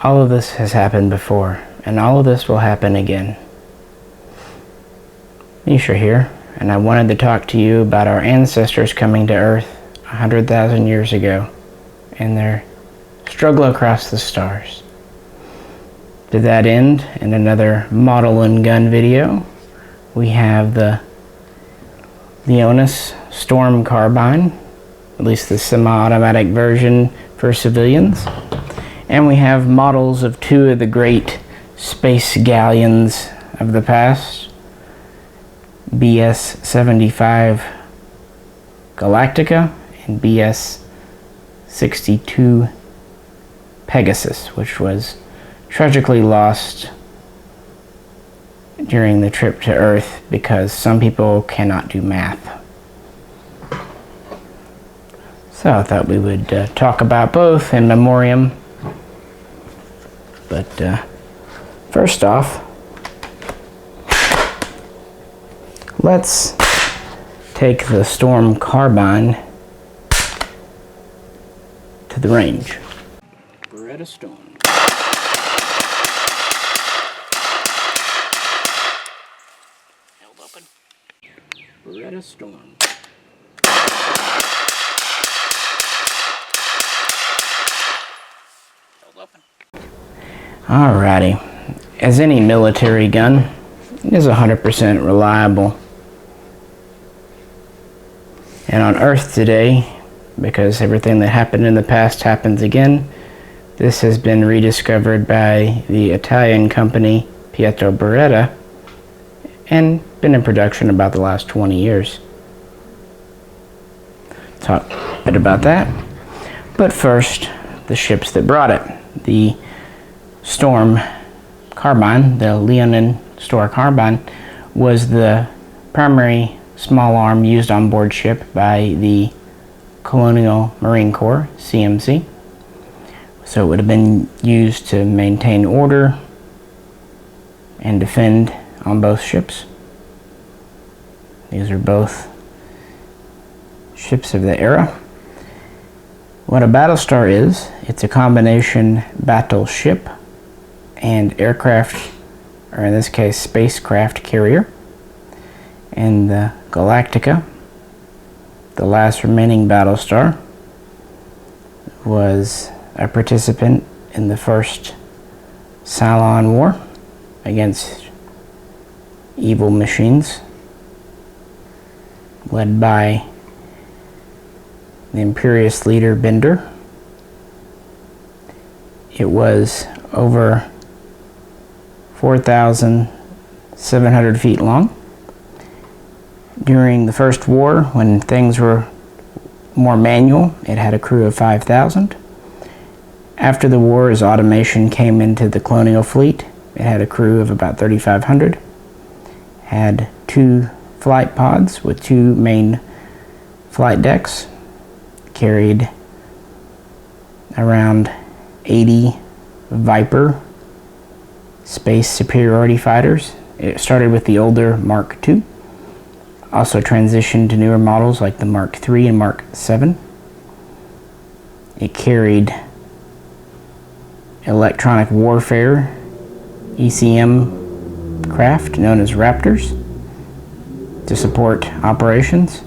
All of this has happened before, and all of this will happen again. Misha here, and I wanted to talk to you about our ancestors coming to Earth 100,000 years ago and their struggle across the stars. To that end, in another model and gun video, we have the Eaglemoss Storm Carbine, at least the semi-automatic version for civilians. And we have models of two of the great space galleons of the past, BS-75 Galactica and BS-62 Pegasus, which was tragically lost during the trip to Earth because some people cannot do math. So I thought we would talk about both in memoriam. But first off, let's take the Storm Carbine to the range. Beretta Storm. Held open. Beretta Storm. Held open. Alrighty. As any military gun, it is 100% reliable. And on Earth today, because everything that happened in the past happens again, this has been rediscovered by the Italian company Beretta and been in production about the last 20 years. Talk a bit about that. But first, the ships that brought it. The Storm Carbine, the Leonin Storm Carbine, was the primary small arm used on board ship by the Colonial Marine Corps, CMC. So it would have been used to maintain order and defend on both ships. These are both ships of the era. What a Battlestar is, it's a combination battleship and aircraft, or in this case spacecraft carrier. And the Galactica, the last remaining Battlestar, was a participant in the first Cylon War against evil machines, led by the Imperious leader Bender. It was over 4,700 feet long. During the First War, when things were more manual, it had a crew of 5,000. After the war, as automation came into the colonial fleet, it had a crew of about 3,500. Had 2 flight pods with 2 main flight decks. Carried around 80 Viper space superiority fighters. It started with the older Mark II. Also transitioned to newer models like the Mark III and Mark VII. It carried electronic warfare ECM craft known as Raptors to support operations.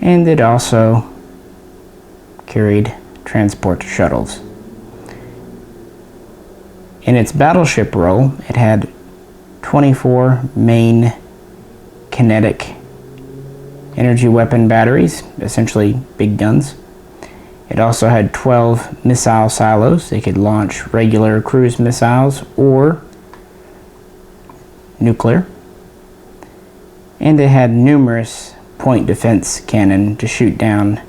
And it also carried transport shuttles. In its battleship role, it had 24 main kinetic energy weapon batteries, essentially big guns. It also had 12 missile silos. They could launch regular cruise missiles or nuclear. And they had numerous point defense cannon to shoot down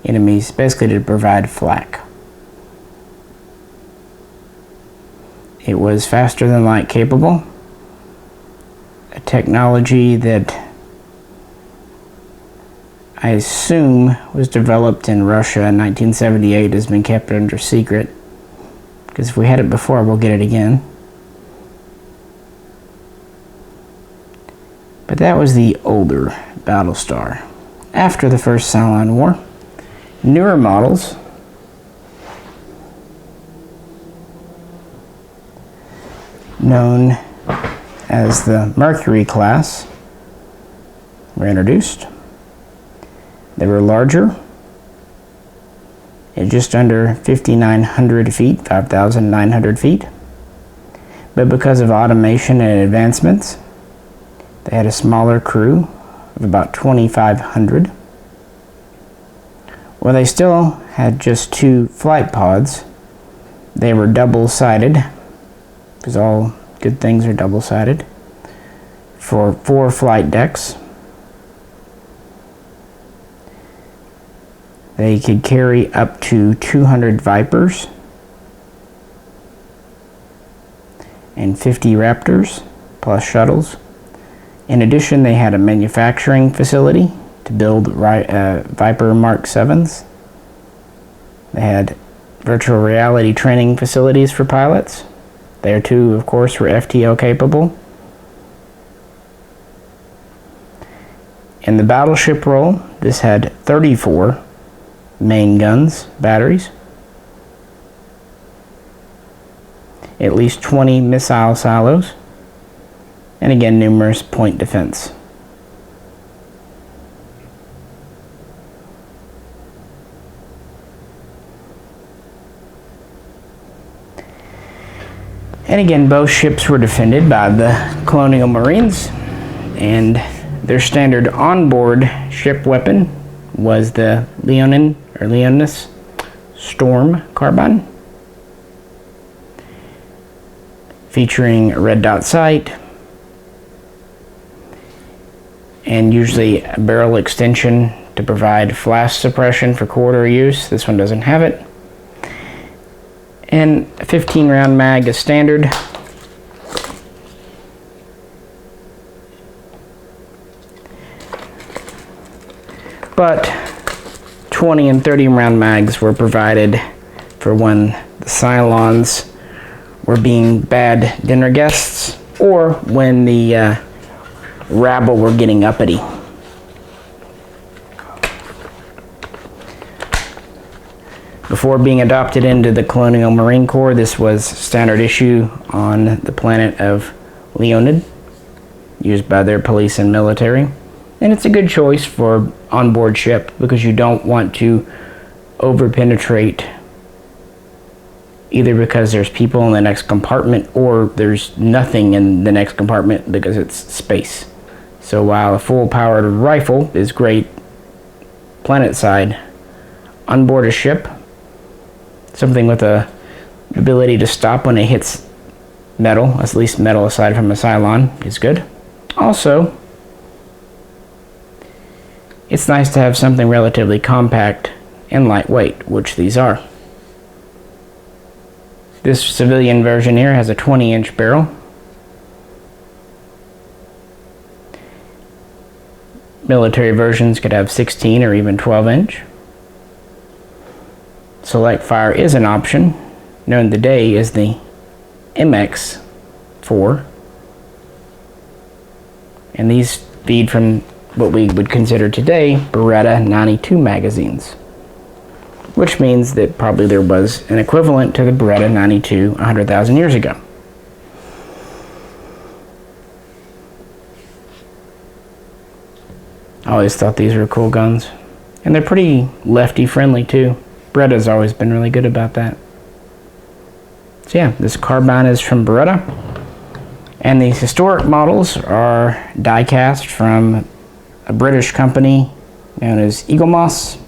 enemies, basically to provide flak. It was faster than light capable, a technology that I assume was developed in Russia in 1978, has been kept under secret, because if we had it before, we'll get it again. But that was the older Battlestar. After the first Cylon War, newer models known as the Mercury class were introduced. They were larger, at just under 5,900 feet, 5,900 feet. But because of automation and advancements, they had a smaller crew of about 2,500. While they still had just 2 flight pods, they were double-sided, because all good things are double-sided, for 4 flight decks. They could carry up to 200 Vipers and 50 Raptors, plus shuttles. In addition, they had a manufacturing facility to build Viper Mark 7s. They had virtual reality training facilities for pilots. There too, of course, were FTO capable. In the battleship role, this had 34 main guns, batteries, at least 20 missile silos, and again, numerous point defense. And again, both ships were defended by the Colonial Marines, and their standard onboard ship weapon was the Leonis Storm Carbine, featuring a red dot sight and usually a barrel extension to provide flash suppression for quarter use. This one doesn't have it. And a 15 round mag is standard. But 20 and 30 round mags were provided for when the Cylons were being bad dinner guests, or when the rabble were getting uppity. Before being adopted into the Colonial Marine Corps, this was standard issue on the planet of Leonid, used by their police and military. And it's a good choice for onboard ship because you don't want to over-penetrate, either because there's people in the next compartment or there's nothing in the next compartment because it's space. So while a full-powered rifle is great planet side, onboard a ship, something with a ability to stop when it hits metal, at least metal aside from a Cylon, is good. Also, it's nice to have something relatively compact and lightweight, which these are. This civilian version here has a 20-inch barrel. Military versions could have 16 or even 12-inch. Select fire is an option, known today as the MX4. And these feed from what we would consider today Beretta 92 magazines, which means that probably there was an equivalent to the Beretta 92 100,000 years ago. I always thought these were cool guns, and they're pretty lefty friendly too. Beretta's always been really good about that. So yeah, this carbine is from Beretta, and these historic models are die-cast from a British company known as Eaglemoss.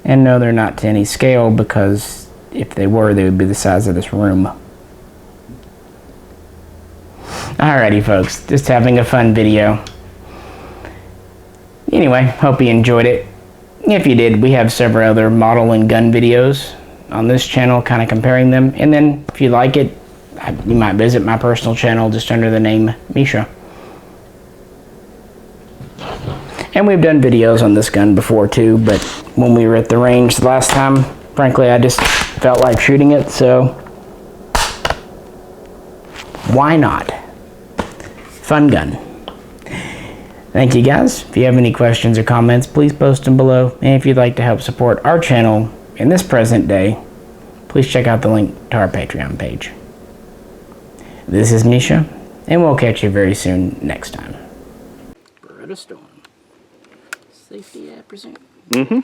And no, they're not to any scale, because if they were, they would be the size of this room. Alrighty folks, just having a fun video. Anyway, hope you enjoyed it. If you did, we have several other model and gun videos on this channel, kind of comparing them. And then if you like it, you might visit my personal channel just under the name Misha. And we've done videos on this gun before too, but when we were at the range the last time, frankly, I just felt like shooting it, so why not? Fun gun. Thank you guys. If you have any questions or comments, please post them below. And if you'd like to help support our channel in this present day, please check out the link to our Patreon page. This is Misha, and we'll catch you very soon next time. Beretta Storm. Safety, I presume? Mm-hmm.